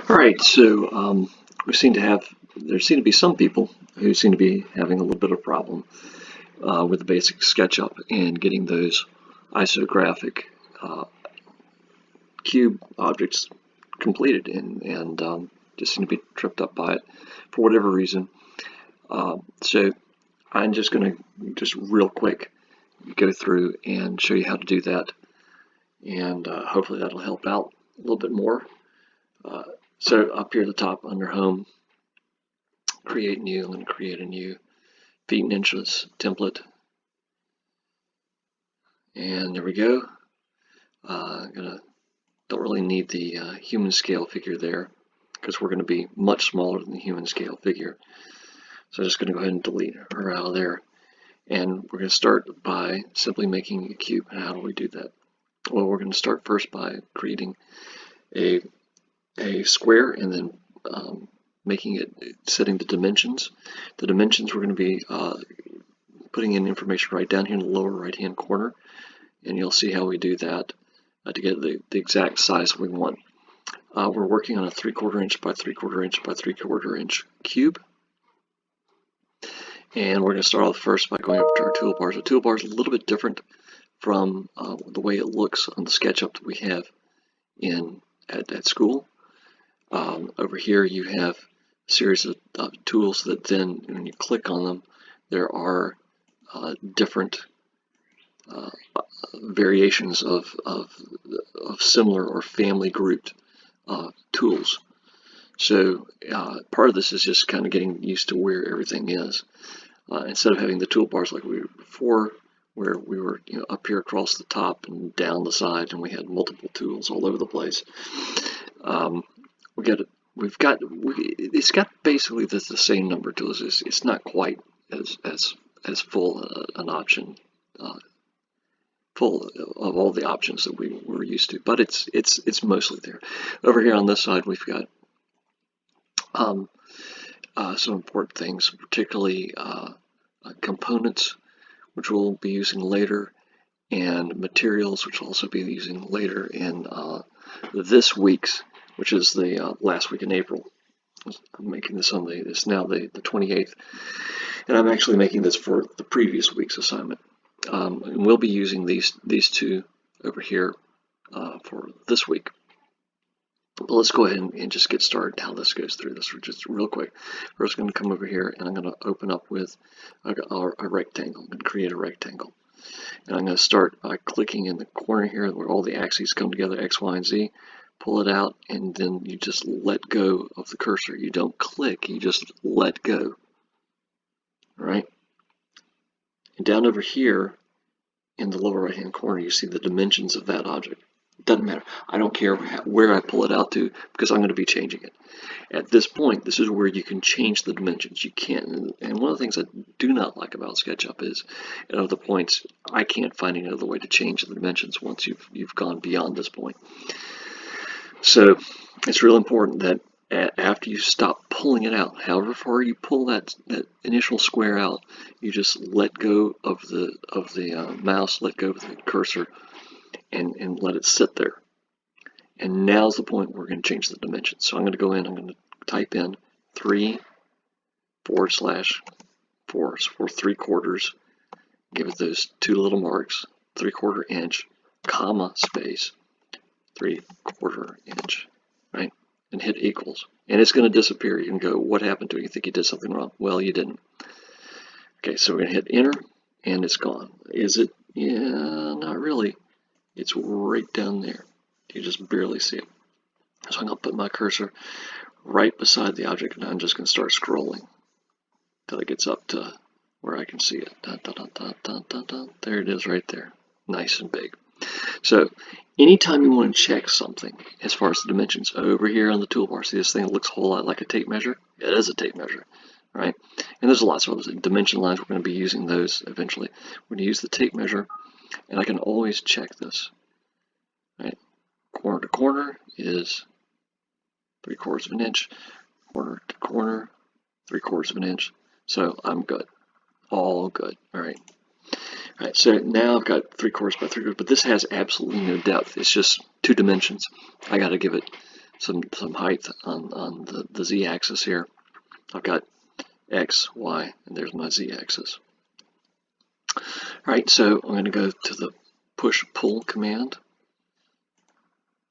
All right, so there seem to be some people who seem to be having a little bit of problem with the basic SketchUp and getting those isographic uh, cube objects completed, and just seem to be tripped up by it for whatever reason. So I'm just going to just real quick go through and show you how to do that, and hopefully that'll help out a little bit more. So up here at the top under Home, create new, and create a new feet and inches template, and there we go. Don't really need the human scale figure there because we're going to be much smaller than the human scale figure. So I'm just going to go ahead and delete her out of there, and we're going to start by simply making a cube. And how do we do that? Well, we're going to start first by creating a square, and then setting the dimensions. The dimensions we're going to be putting in information right down here in the lower right hand corner, and you'll see how we do that to get the exact size we want. We're working on a 3/4 inch by 3/4 inch by 3/4 inch cube, and we're going to start off first by going up to our toolbars. The toolbar is a little bit different from the way it looks on the SketchUp that we have at school. Over here you have a series of tools that then, when you click on them, there are different variations of similar or family grouped tools. So part of this is just kind of getting used to where everything is. Instead of having the toolbars like we were before, where we were up here across the top and down the side, and we had multiple tools all over the place. It's got basically the same number of tools. It's not quite as full an option, full of all the options that we were used to, but it's mostly there. Over here on this side, we've got some important things, particularly components, which we'll be using later, and materials, which we'll also be using later in this week's, which is the last week in April. I'm making this on it's now the 28th, and I'm actually making this for the previous week's assignment. And we'll be using these two over here for this week. But let's go ahead and just get started how this goes through this just real quick. First, I'm going to come over here and I'm going to open up with a rectangle. I'm going to create a rectangle. And I'm going to start by clicking in the corner here where all the axes come together, X, Y, and Z. Pull it out, and then you just let go of the cursor. You don't click, you just let go. All right? And down over here in the lower right hand corner, you see the dimensions of that object. It doesn't matter. I don't care where I pull it out to, because I'm going to be changing it. At this point, this is where you can change the dimensions. You can't. And one of the things I do not like about SketchUp is, at other points, I can't find any other way to change the dimensions once you've gone beyond this point. So it's real important that after you stop pulling it out, however far you pull that initial square out, you just let go of the mouse, let go of the cursor, and let it sit there. And now's the point where we're going to change the dimensions. So I'm going to go in, I'm going to type in 3/4/4 for 3/4, give it those two little marks, 3/4 inch, comma, space, 3/4 inch, right? And hit equals. And it's going to disappear. You can go, what happened to it? You think you did something wrong. Well, you didn't. Okay, so we're going to hit enter, and it's gone. Is it? Yeah, not really. It's right down there. You just barely see it. So I'm going to put my cursor right beside the object, and I'm just going to start scrolling until it gets up to where I can see it. Dun, dun, dun, dun, dun, dun, dun. There it is right there. Nice and big. So anytime you want to check something as far as the dimensions, over here on the toolbar, see this thing that looks a whole lot like a tape measure? It is a tape measure, right? And there's lots of other dimension lines. We're going to be using those eventually. We're going to use the tape measure, and I can always check this, right? Corner to corner is 3/4 of an inch, corner to corner, 3/4 of an inch. So I'm good, all good, all right. All right, so now I've got 3/4 by 3/4, but this has absolutely no depth. It's just two dimensions. I got to give it some height on the z-axis here. I've got x, y, and there's my z-axis. Alright, so I'm going to go to the push-pull command.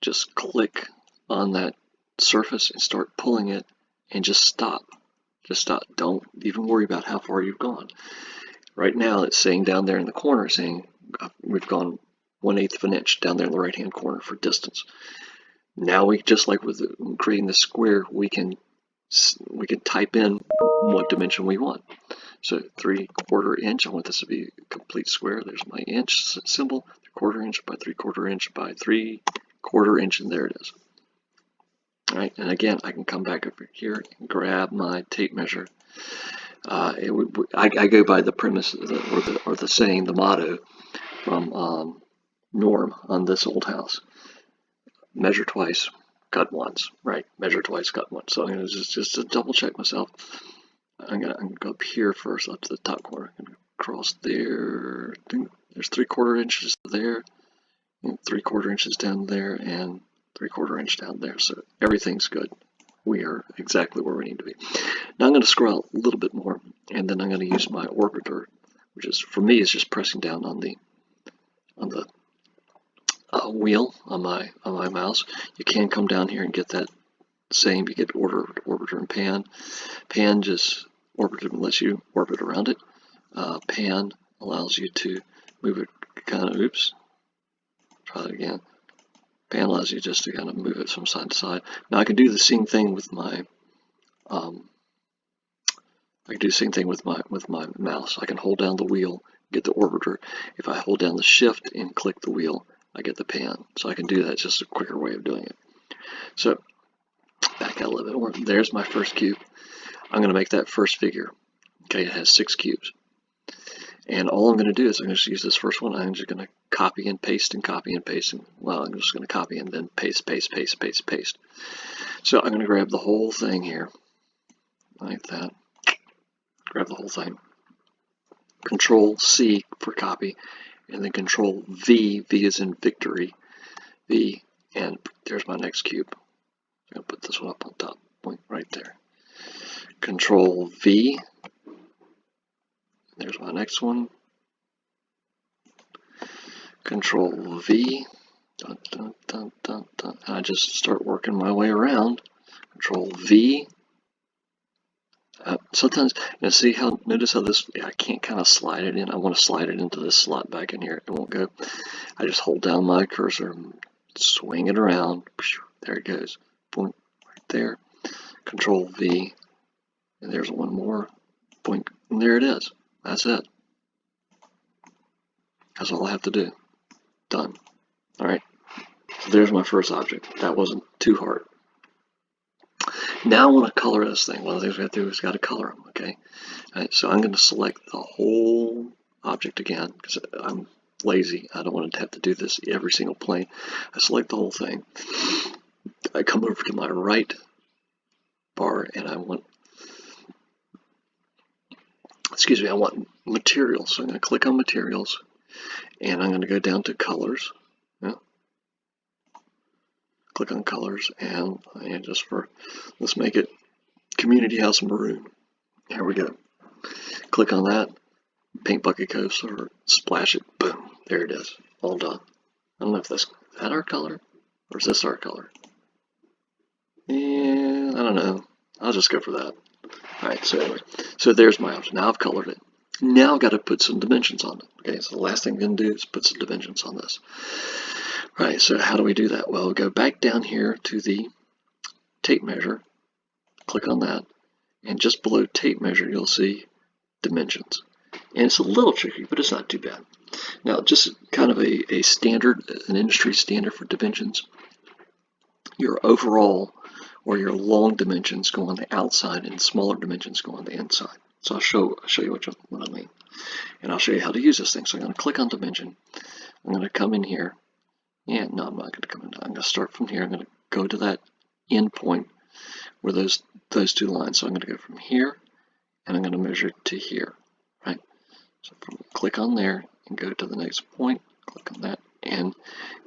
Just click on that surface and start pulling it, and just stop. Just stop. Don't even worry about how far you've gone. Right now it's saying down there in the corner, saying we've gone 1/8 of an inch down there in the right hand corner for distance. Now we, just like with creating the square, we can type in what dimension we want. So 3/4 inch, I want this to be a complete square. There's my inch symbol, 3/4 inch by 3/4 inch by 3/4 inch, and there it is. All right, and again, I can come back over here and grab my tape measure. I go by the premise or the saying, the motto from Norm on This Old House: measure twice, cut once. Right? Measure twice, cut once. So I'm going to just to double check myself. I'm gonna go up here first, up to the top corner, and cross there. There's 3/4 inches there, and 3/4 inches down there, and 3/4 inch down there. So everything's good. We are exactly where we need to be. Now I'm going to scroll out a little bit more, and then I'm going to use my orbiter, which is, for me, is just pressing down on the wheel on my mouse. You can come down here and get that same. You get orbiter and pan. Pan just orbiter lets you orbit around it. Pan allows you to move it kind of. Oops. Try that again. Pan allows you just to kind of move it from side to side. Now I can do the same thing with my mouse. I can hold down the wheel, get the orbiter. If I hold down the shift and click the wheel, I get the pan. So I can do that. It's just a quicker way of doing it. So back out a little bit more. There's my first cube. I'm going to make that first figure. Okay, it has 6 cubes. And all I'm going to do is I'm going to use this first one. I'm just going to copy and paste and copy and paste. And, well, I'm just going to copy and then paste, paste, paste, paste, paste. So I'm going to grab the whole thing here, like that. Grab the whole thing. Control C for copy, and then Control V. V is in victory. V, and there's my next cube. I'm going to put this one up on top, point right there. Control V. There's my next one. Control V. Dun, dun, dun, dun, dun. And I just start working my way around. Control V. Sometimes, see how, notice how this, I can't kind of slide it in. I want to slide it into this slot back in here. It won't go. I just hold down my cursor, swing it around. There it goes. Point right there. Control V. And there's one more. Point. And there it is. That's it. That's all I have to do. Done. Alright. So there's my first object. That wasn't too hard. Now I want to color this thing. One of the things we have to do is got to color them. Okay. Alright, so I'm going to select the whole object again because I'm lazy. I don't want to have to do this every single plane. I select the whole thing. I come over to my right bar and I want, I want materials. So I'm going to click on materials and I'm going to go down to colors. Yeah. Click on colors and just for, let's make it Community House Maroon. Here we go. Click on that, paint bucket coast or splash it. Boom, there it is, all done. I don't know if that's, is that our color or is this our color? Yeah, I don't know. I'll just go for that. Alright, so anyway, so there's my option. Now I've colored it. Now I've got to put some dimensions on it. Okay, so the last thing I'm going to do is put some dimensions on this. Right, so how do we do that? Well, we'll go back down here to the tape measure, click on that, and just below tape measure you'll see dimensions. And it's a little tricky, but it's not too bad. Now, just kind of a standard, an industry standard for dimensions, your overall or your long dimensions go on the outside and smaller dimensions go on the inside. So I'll show you what I mean. And I'll show you how to use this thing. So I'm going to click on dimension. I'm going to come in here. And no, I'm not going to come in. I'm going to start from here. I'm going to go to that end point where those two lines. So I'm going to go from here and I'm going to measure to here. Right? So click on there and go to the next point. Click on that. And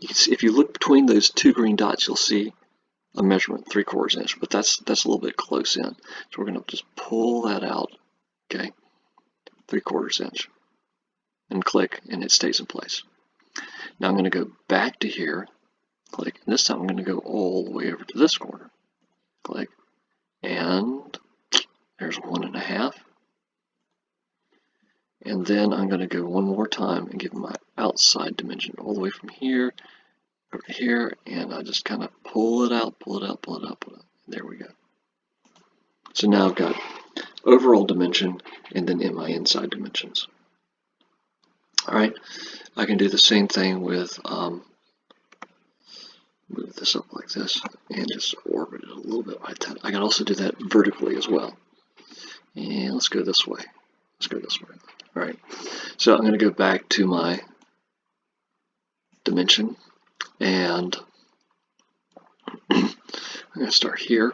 you can see, if you look between those two green dots, you'll see a measurement, 3/4 inch, but that's a little bit close in. So we're going to just pull that out, okay, 3/4 inch, and click, and it stays in place. Now I'm going to go back to here, click, and this time I'm going to go all the way over to this corner, click, and there's 1.5. And then I'm going to go one more time and give my outside dimension all the way from here over here, and I just kind of pull it out, pull it out, pull it out, pull it out. There we go. So now I've got overall dimension and then in my inside dimensions. Alright, I can do the same thing with, move this up like this and just orbit it a little bit like that. I can also do that vertically as well. And let's go this way. Let's go this way. Alright, so I'm going to go back to my dimension, and I'm going to start here,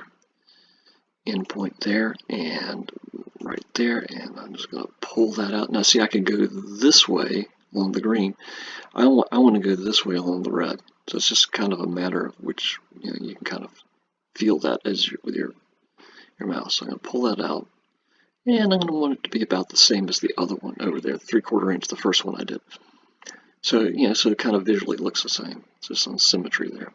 end point there, and right there, and I'm just going to pull that out. Now see, I can go this way along the green. I want to go this way along the red. So it's just kind of a matter of which, you can kind of feel that with your mouse. So I'm going to pull that out, and I'm going to want it to be about the same as the other one over there, 3/4 inch, the first one I did. So, so it kind of visually looks the same. It's just some symmetry there.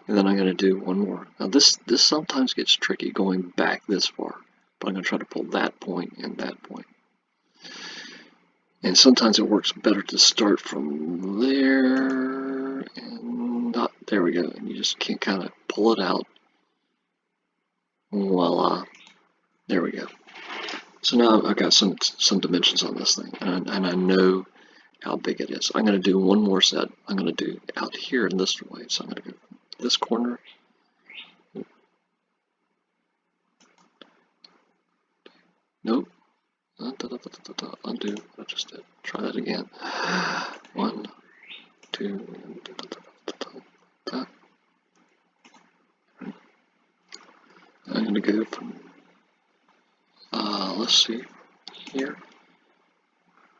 And then I'm going to do one more. Now this sometimes gets tricky going back this far, but I'm going to try to pull that point and that point. And sometimes it works better to start from there and not, there we go. And you just can kind of pull it out. Voila. There we go. So now I've got some dimensions on this thing, and I know how big it is. I'm going to do one more set. I'm going to do out here in this way. So I'm going to go this corner. Nope. Undo. I just did. Try that again. 1, 2. That. I'm going to go from. Let's see here.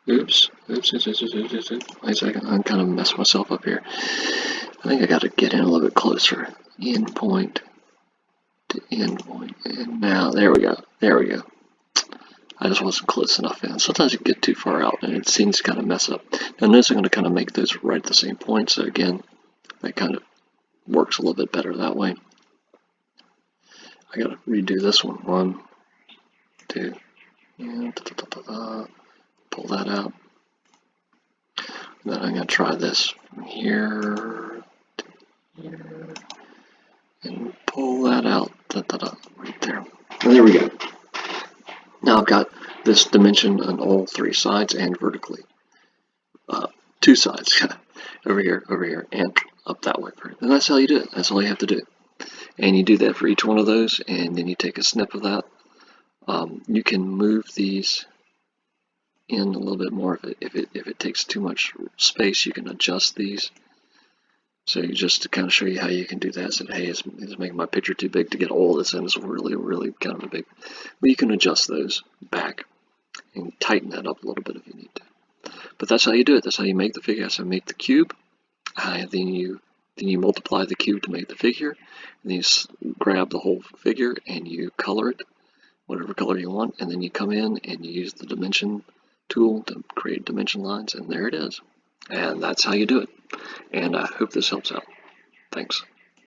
Oops. Wait a second. I'm kind of messing myself up here. I think I got to get in a little bit closer. End point to end point. And now, there we go. There we go. I just wasn't close enough in. Sometimes you get too far out and it seems to kind of mess up. Now notice I'm going to kind of make those right at the same point. So again, that kind of works a little bit better that way. I got to redo this one. 1, 2, and pull that out. And then I'm going to try this from here to here and pull that out right there. And there we go. Now I've got this dimension on all 3 sides and vertically. 2 sides, over here, and up that way. And that's how you do it. That's all you have to do. And you do that for each one of those, and then you take a snip of that. You can move these in a little bit more. If it takes too much space, you can adjust these. So just to kind of show you how you can do that, I said, hey, it's making my picture too big to get all this in. It's really kind of a big. But you can adjust those back and tighten that up a little bit if you need to. But that's how you do it. That's how you make the figure. That's how you make the cube. Then you multiply the cube to make the figure. And then you grab the whole figure and you color it, whatever color you want. And then you come in and you use the dimension tool to create dimension lines. And there it is. And that's how you do it. And I hope this helps out. Thanks.